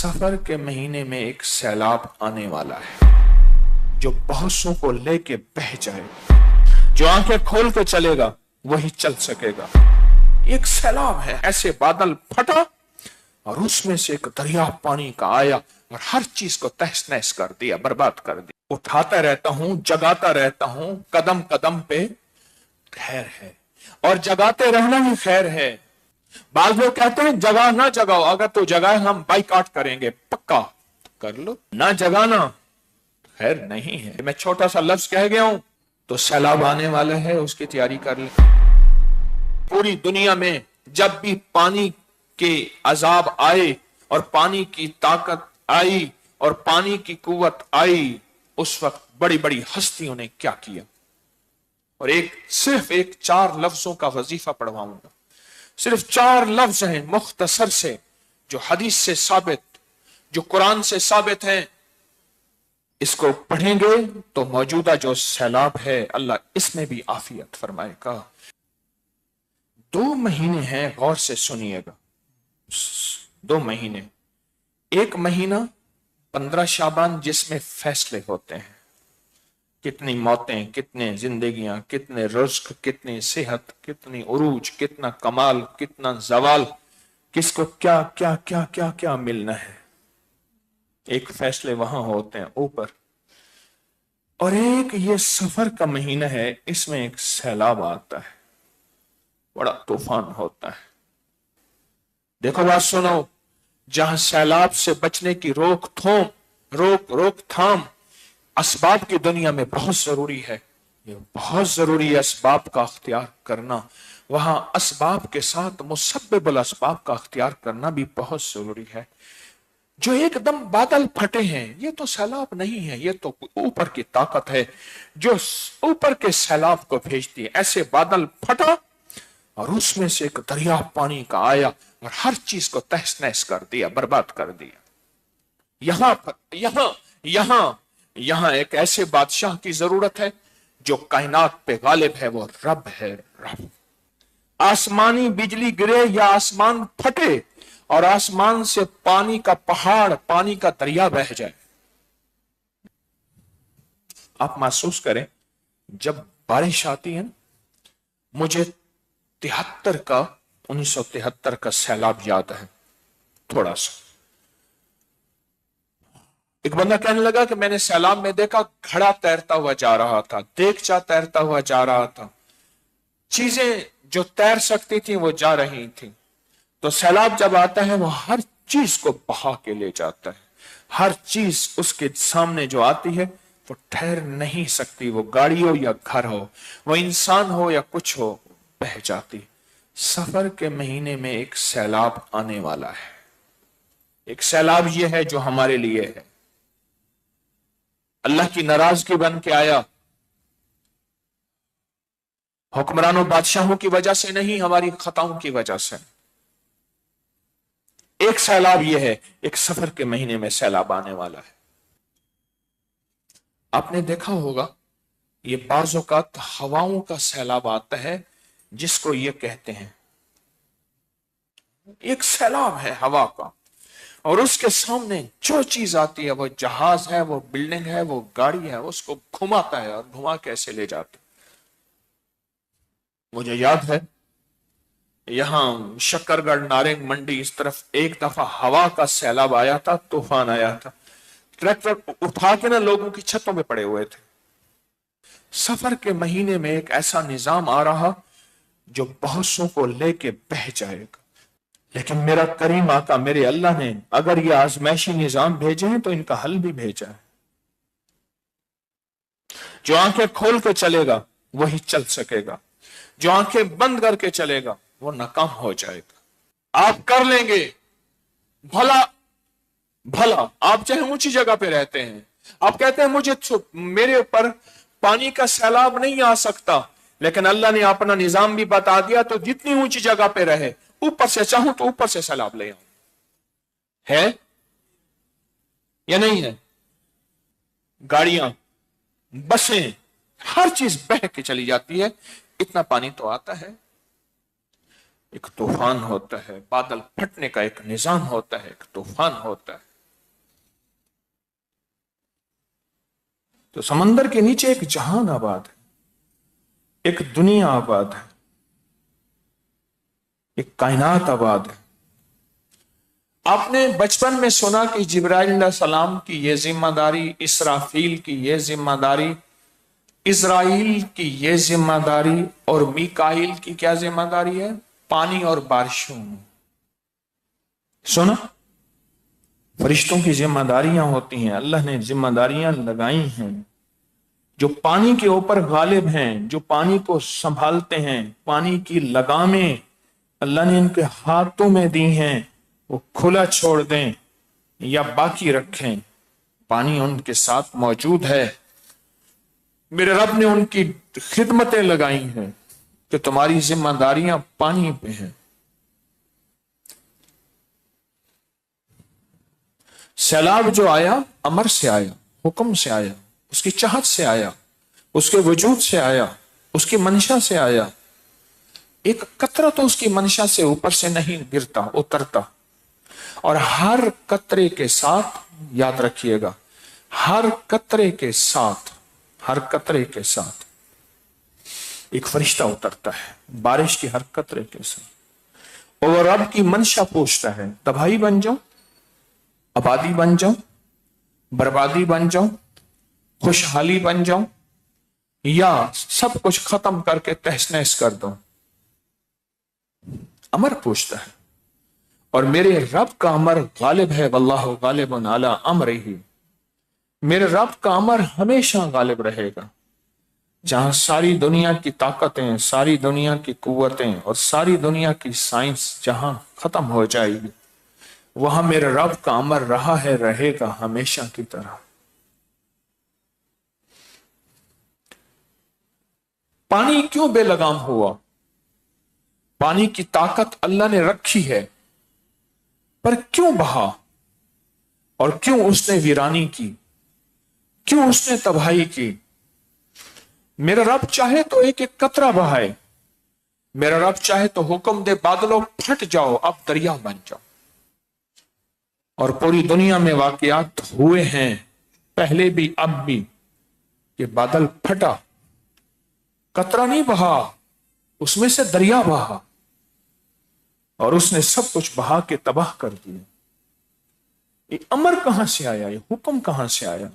सफर के महीने में एक सैलाब आने वाला है जो बहुतों को लेके बह जाए। जो आंखें खोल के चलेगा वही चल सकेगा। एक सैलाब है, ऐसे बादल फटा और उसमें से एक दरिया पानी का आया और हर चीज को तहस नहस कर दिया, बर्बाद कर दिया। उठाता रहता हूं, जगाता रहता हूं, कदम कदम पे खैर है और जगाते रहना ही खैर है। बाल लोग कहते हैं जगा ना जगाओ, अगर तो जगाए हम बाइकआउट करेंगे, पक्का कर लो। ना जगाना खैर नहीं है। मैं छोटा सा लफ्ज कह गया हूं तो सैलाब आने वाला है, उसकी तैयारी कर ले। पूरी दुनिया में जब भी पानी के अजाब आए और पानी की ताकत आई और पानी की कुव्वत आई, उस वक्त बड़ी बड़ी हस्तियों ने क्या किया। और सिर्फ एक 4 लफ्जों का वजीफा पढ़वाऊंगा। सिर्फ 4 लफ्ज हैं मुख्तसर से, जो हदीस से साबित, जो कुरान से साबित हैं। इसको पढ़ेंगे तो मौजूदा जो सैलाब है अल्लाह इसमें भी आफियत फरमाएगा। 2 महीने हैं, गौर से सुनिएगा। 2 महीने। एक महीना 15 शाबान जिसमें फैसले होते हैं। कितनी मौतें, कितने जिंदगियां, कितने रिज़्क, कितनी सेहत, कितनी उरूज, कितना कमाल, कितना जवाल, किसको क्या क्या क्या क्या क्या मिलना है। एक फैसले वहां होते हैं ऊपर। और एक ये सफर का महीना है, इसमें एक सैलाब आता है, बड़ा तूफान होता है। देखो बात सुनो, जहां सैलाब से बचने की रोकथाम असबाब की दुनिया में बहुत जरूरी है। ये बहुत जरूरी है असबाब का अख्तियार करना। वहां असबाब के साथ मुसब्बिबुल असबाब का अख्तियार करना भी बहुत जरूरी है। जो एकदम बादल फटे हैं, ये तो सैलाब नहीं है, ये तो ऊपर की ताकत है जो ऊपर के सैलाब को भेजती है। ऐसे बादल फटा और उसमें से एक दरिया पानी का आया और हर चीज को तहस नहस कर दिया, बर्बाद कर दिया। यहां एक ऐसे बादशाह की जरूरत है जो कायनात पे गालिब है, वो रब है, रब। आसमानी बिजली गिरे या आसमान फटे और आसमान से पानी का पहाड़, पानी का दरिया बह जाए। आप महसूस करें, जब बारिश आती है ना, मुझे 1973 का सैलाब याद है थोड़ा सा। एक बंदा कहने लगा कि मैंने सैलाब में देखा घड़ा तैरता हुआ जा रहा था, देगचा तैरता हुआ जा रहा था, चीजें जो तैर सकती थी वो जा रही थी। तो सैलाब जब आता है वो हर चीज को बहा के ले जाता है। हर चीज उसके सामने जो आती है वो ठहर नहीं सकती। वो गाड़ी हो या घर हो, वो इंसान हो या कुछ हो, बह जाती। सफर के महीने में एक सैलाब आने वाला है। एक सैलाब ये है जो हमारे लिए है, अल्लाह की नाराजगी बन के आया। हुक्मरानों बादशाहों की वजह से नहीं, हमारी खताओं की वजह से। एक सैलाब यह है, एक सफर के महीने में सैलाब आने वाला है। आपने देखा होगा, ये बाज़ औक़ात हवाओं का सैलाब आता है, जिसको ये कहते हैं एक सैलाब है हवा का। और उसके सामने जो चीज आती है, वो जहाज है, वो बिल्डिंग है, वो गाड़ी है, उसको घुमाता है और घुमा कैसे ले जाता है। मुझे याद है यहां शक्करगढ़, नारेंग मंडी, इस तरफ एक दफा हवा का सैलाब आया था, तूफान आया था। ट्रैक्टर उठा के ना लोगों की छतों पे पड़े हुए थे। सफर के महीने में एक ऐसा निजाम आ रहा जो बहुतों को लेके बह जाएगा। लेकिन मेरा करीम आका, मेरे अल्लाह ने अगर ये आजमाइशी निजाम भेजे हैं तो इनका हल भी भेजा है। जो आंखें खोल के चलेगा वही चल सकेगा, जो आंखें बंद करके चलेगा वो नाकाम हो जाएगा। आप कर लेंगे भला भला। आप चाहे ऊंची जगह पे रहते हैं, आप कहते हैं मेरे ऊपर पानी का सैलाब नहीं आ सकता, लेकिन अल्लाह ने अपना निजाम भी बता दिया, तो जितनी ऊंची जगह पे रहे, ऊपर से चाहूं तो ऊपर से सैलाब ले आऊं। है या नहीं है? गाड़ियां, बसें, हर चीज बह के चली जाती है। इतना पानी तो आता है। एक तूफान होता है, बादल फटने का एक निजाम होता है, एक तूफान होता है। تو سمندر کے نیچے ایک جہان آباد ہے، ایک دنیا آباد ہے، ایک کائنات آباد ہے۔ آپ نے بچپن میں سنا کہ جبرائیل علیہ السلام کی یہ ذمہ داری، اسرافیل کی یہ ذمہ داری، اسرائیل کی یہ ذمہ داری، اور میکائیل کی کیا ذمہ داری ہے؟ پانی اور بارشوں میں۔ سنا؟ فرشتوں کی ذمہ داریاں ہوتی ہیں، اللہ نے ذمہ داریاں لگائی ہیں، جو پانی کے اوپر غالب ہیں، جو پانی کو سنبھالتے ہیں، پانی کی لگامیں اللہ نے ان کے ہاتھوں میں دی ہیں، وہ کھلا چھوڑ دیں یا باقی رکھیں، پانی ان کے ساتھ موجود ہے۔ میرے رب نے ان کی خدمتیں لگائی ہیں کہ تمہاری ذمہ داریاں پانی پہ ہیں۔ سیلاب جو آیا امر سے آیا، حکم سے آیا، اس کی چاہت سے آیا، اس کے وجود سے آیا، اس کی منشا سے آیا۔ ایک قطرہ تو اس کی منشا سے اوپر سے نہیں گرتا، اترتا، اور ہر قطرے کے ساتھ، یاد رکھیے گا، ہر قطرے کے ساتھ، ہر قطرے کے ساتھ ایک فرشتہ اترتا ہے، بارش کی ہر قطرے کے ساتھ، اور وہ رب کی منشا پوچھتا ہے، تباہی بن جاؤں، آبادی بن جاؤں، بربادی بن جاؤں، خوشحالی بن جاؤں، یا سب کچھ ختم کر کے تہس نہس کر دوں؟ امر پوچھتا ہے، اور میرے رب کا امر غالب ہے، واللہ غالب علی امرہ، میرے رب کا امر ہمیشہ غالب رہے گا۔ جہاں ساری دنیا کی طاقتیں، ساری دنیا کی قوتیں اور ساری دنیا کی سائنس جہاں ختم ہو جائے گی، وہاں میرے رب کا امر رہا ہے، رہے گا ہمیشہ کی طرح۔ پانی کیوں بے لگام ہوا؟ پانی کی طاقت اللہ نے رکھی ہے، پر کیوں بہا؟ اور کیوں اس نے ویرانی کی؟ کیوں اس نے تباہی کی؟ میرا رب چاہے تو ایک ایک قطرہ بہائے، میرا رب چاہے تو حکم دے بادلوں پھٹ جاؤ، اب دریا بن جاؤ۔ اور پوری دنیا میں واقعات ہوئے ہیں، پہلے بھی اب بھی، کہ بادل پھٹا، قطرہ نہیں بہا، اس میں سے دریا بہا، اور اس نے سب کچھ بہا کے تباہ کر دیا۔ یہ امر کہاں سے آیا؟ یہ حکم کہاں سے آیا؟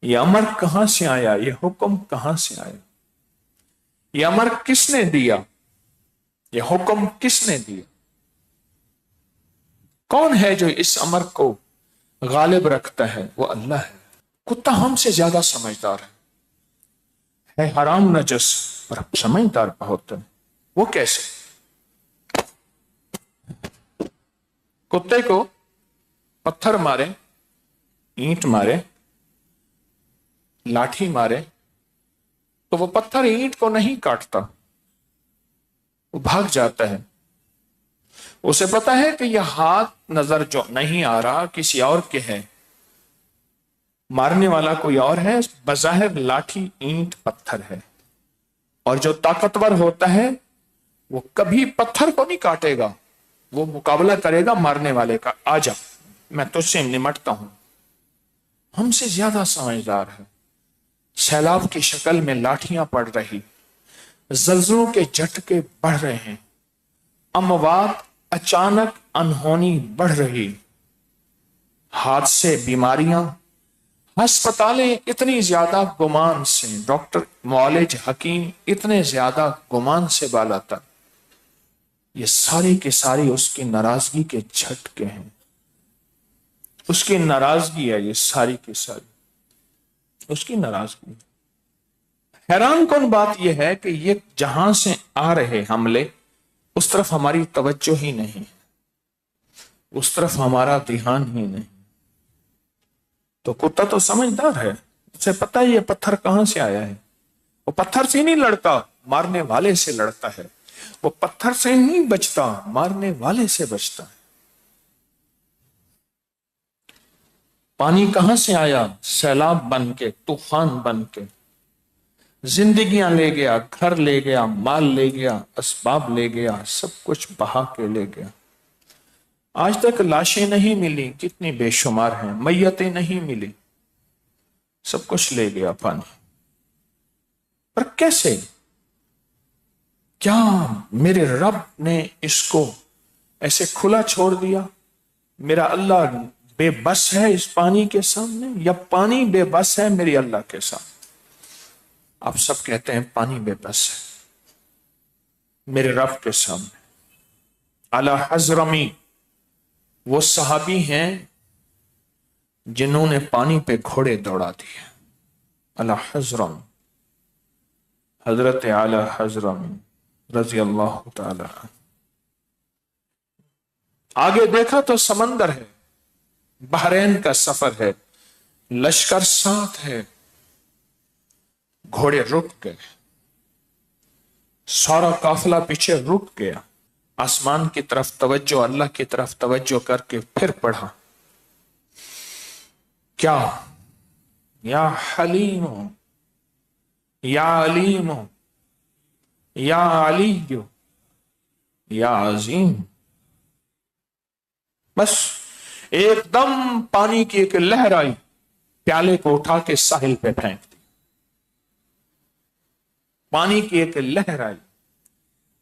یہ امر کہاں سے آیا؟ یہ حکم کہاں سے آیا؟ یہ امر کس نے دیا؟ یہ حکم کس نے دیا؟ کون ہے جو اس امر کو غالب رکھتا ہے؟ وہ اللہ ہے۔ کتا ہم سے زیادہ سمجھدار ہے حرام نجس، پر سمجھدار بہت ہے۔ وہ کیسے؟ کتے کو پتھر مارے، اینٹ مارے، لاٹھی مارے، تو وہ پتھر اینٹ کو نہیں کاٹتا، وہ بھاگ جاتا ہے۔ اسے پتا ہے کہ یہ ہاتھ نظر جو نہیں آ رہا کسی اور کے ہے، مارنے والا کوئی اور ہے، بظاہر لاٹھی اینٹ پتھر ہے، اور جو طاقتور ہوتا ہے وہ کبھی پتھر کو نہیں کاٹے گا، وہ مقابلہ کرے گا مارنے والے کا، آجا میں تجھ سے نمٹتا ہوں۔ ہم سے زیادہ سمجھدار ہے۔ سیلاب کی شکل میں لاٹھیاں پڑ رہی، زلزلوں کے جھٹکے بڑھ رہے ہیں، اموات اچانک انہونی بڑھ رہی، حادثے، بیماریاں، ہسپتالیں اتنی زیادہ گمان سے، ڈاکٹر، معالج، حکیم اتنے زیادہ گمان سے بالا تر، یہ ساری کی ساری اس کی ناراضگی کے جھٹکے ہیں۔ اس کی ناراضگی ہے، یہ ساری کی ساری اس کی ناراضگی۔ حیران کن بات یہ ہے کہ یہ جہاں سے آ رہے حملے، اس طرف ہماری توجہ ہی نہیں، اس طرف ہمارا دھیان ہی نہیں۔ تو کتا تو سمجھدار ہے، اسے پتہ ہے یہ پتھر کہاں سے آیا ہے۔ وہ پتھر سے نہیں لڑتا، مارنے والے سے لڑتا ہے۔ وہ پتھر سے نہیں بچتا، مارنے والے سے بچتا ہے۔ پانی کہاں سے آیا؟ سیلاب بن کے، طوفان بن کے، زندگیاں لے گیا، گھر لے گیا، مال لے گیا، اسباب لے گیا، سب کچھ بہا کے لے گیا۔ آج تک لاشیں نہیں ملی، کتنی بے شمار ہیں، میتیں نہیں ملی، सब कुछ ले गया पानी। पर कैसे? क्या मेरे रब ने इसको ऐसे खुला छोड़ दिया? मेरा अल्लाह बेबस है इस पानी के सामने, या पानी बेबस है मेरी अल्लाह के सामने? आप सब कहते हैं पानी बेबस है मेरे रब के सामने। अला हजरमी वो सहाबी हैं जिन्होंने पानी पे घोड़े दौड़ा दिए। अला हजरम, हजरत आला हजरम रजी अल्लाह ताला। आगे देखा तो समंदर है, बहरैन का सफर है, लश्कर साथ है, घोड़े रुक गए, सारा काफिला पीछे रुक गया। आसमान की तरफ तवज्जो, अल्लाह की तरफ तवज्जो करके फिर पढ़ा, क्या? या हलीम, या अलीम, या अली, या अजीम। बस एकदम पानी की एक लहर आई, प्याले को उठा के साहिल पे फेंक दी। पानी की एक लहर आई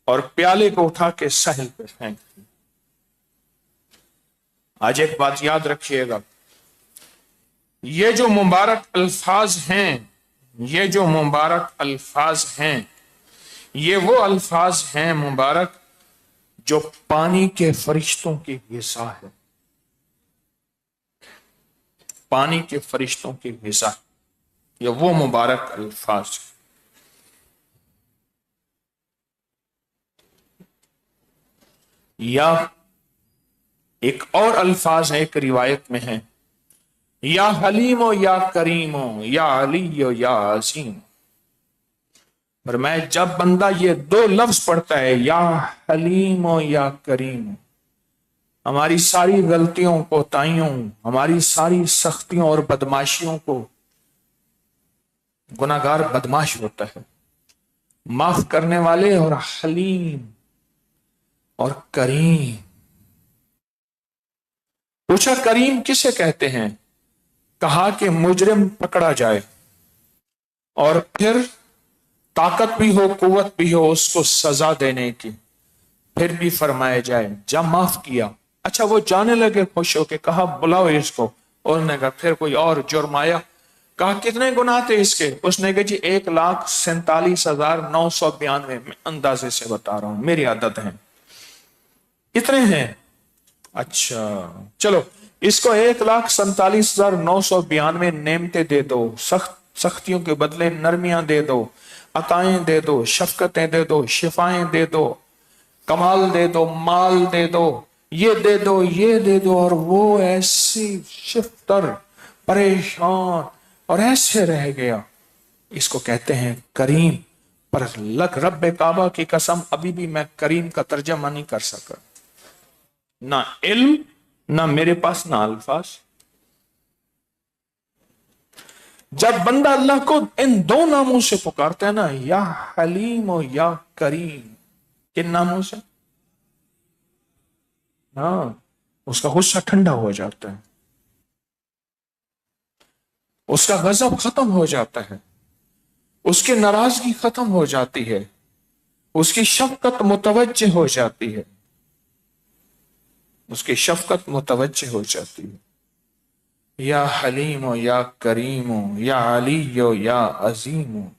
और प्याले को उठा के साहिल पे फेंक दी। आज एक बात याद रखिएगा, ये जो मुबारक अल्फाज हैं, ये जो मुबारक अल्फाज हैं, ये वो अल्फाज हैं मुबारक जो पानी के फरिश्तों की ग़िज़ा है। पानी के फरिश्तों की ग़िज़ा, ये वो मुबारक अल्फाज है। या एक और अल्फाज है, एक रिवायत में है, या हलीमो या करीमो या अलीयो या अजीम। पर मैं जब बंदा ये दो लफ्ज पढ़ता है, या हलीमो या करीमो, हमारी सारी गलतियों, कोताहियों, हमारी सारी सख्तियों और बदमाशियों को, गुनाहगार बदमाश होता है, माफ करने वाले, और हलीम और करीम। पूछा करीम किसे कहते हैं? कहा कि मुजरिम पकड़ा जाए और फिर ताकत भी हो, कुव्वत भी हो उसको सजा देने की, फिर भी फरमाया जाए जब माफ किया। अच्छा, वो जाने लगे खुश होके, कहा बुलाओ इसको। उन्होंने कहा फिर कोई और जुर्म आया, कहा कितने गुनाह थे इसके? उसने कहा जी 1,47,992, में अंदाजे से बता रहा हूं, मेरी आदत है, इतने हैं। अच्छा चलो, इसको 1,47,992 नेमतें दे दो, सख्तियों के बदले नरमियां दे दो, अताएं दे दो, शफकतें दे दो, शिफाएं दे दो, कमाल दे दो, माल दे दो, ये दे दो, ये दे दो, और वो ऐसी शिफ्तर, परेशान और ऐसे रह गया। इसको कहते हैं करीम। पर लग रब्बे काबा की कसम, अभी भी मैं करीम का तर्जमा नहीं कर सका, ना इल्म, ना मेरे पास ना अल्फाज। जब बंदा अल्लाह को इन दो नामों से पुकारता है ना, या हलीम और या करीम, किन नामों से? हाँ, उसका गुस्सा ठंडा हो जाता है, उसका गजब खत्म हो जाता है, उसकी नाराजगी खत्म हो जाती है, उसकी शफकत मुतवज्जे हो जाती है, उसकी शफकत मुतवज्जे हो जाती है। या हलीमो या करीमो या अलीयो या अजीमो।